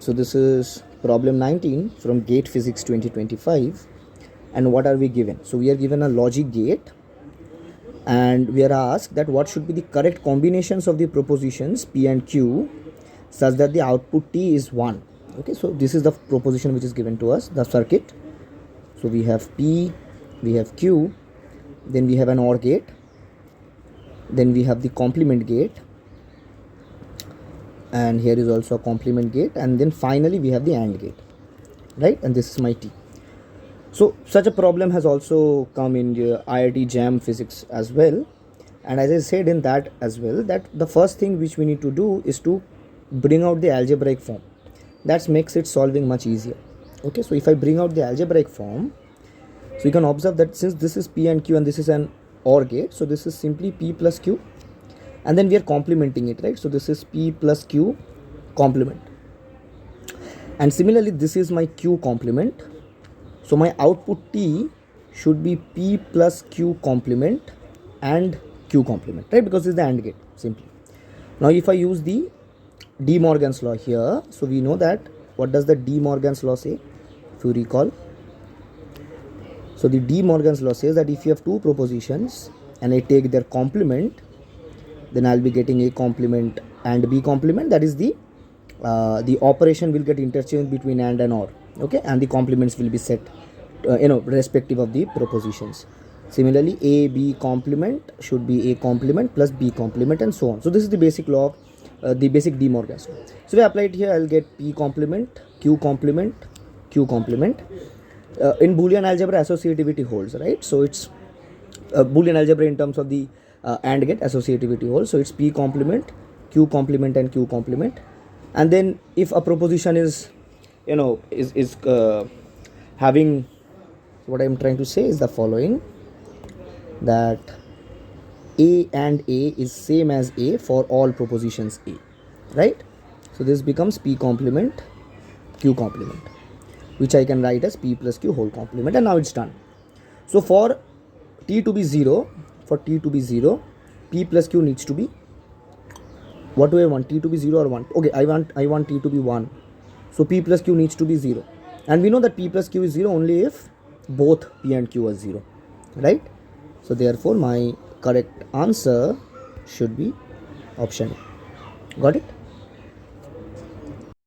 So this is problem 19 from GATE Physics 2025. And what are we given? So we are given a logic gate, and we are asked that what should be the correct combinations of the propositions P and Q such that the output T is 1. Okay, so this is the proposition which is given to us, the circuit. So we have P, we have Q, then we have an OR gate, then we have the complement gate, and here is also a complement gate, and then finally we have the AND gate, right? And this is my T. So such a problem has also come in the IIT JAM physics as well, and as I said in that as well, that the first thing which we need to do is to bring out the algebraic form. That makes it solving much easier. Okay, so if I bring out the algebraic form, so you can observe that since this is P and Q and this is an OR gate, so this is simply P plus Q, and then we are complementing it, right? So this is P plus Q complement, and similarly this is my Q complement. So my output T should be P plus Q complement and Q complement, right? Because it's the AND gate simply. Now if I use the De Morgan's law here, so we know that what does the De Morgan's law say, if you recall? So the De Morgan's law says that if you have two propositions and I take their complement, then I'll be getting A complement and B complement. That is the operation will get interchanged between AND and OR. Okay, and the complements will be set respective of the propositions. Similarly, A B complement should be A complement plus B complement, and so on. So this is the basic law of the basic De Morgan's law. So we apply it here, I'll get P complement, Q complement, Q complement. In Boolean algebra, associativity holds, right? So it's Boolean algebra in terms of the AND gate, associativity holds. So it's P complement, Q complement and Q complement. And then if a proposition is having, what I am trying to say is the following, that A and A is same as A for all propositions A, right? So this becomes P complement, Q complement, which I can write as P plus Q whole complement, and now it's done. So for T to be 0, P plus Q needs to be, what do I want? T to be 0 or 1? Okay, I want T to be 1. So P plus Q needs to be 0. And we know that P plus Q is 0 only if both P and Q are 0, right? So therefore my correct answer should be option A. Got it?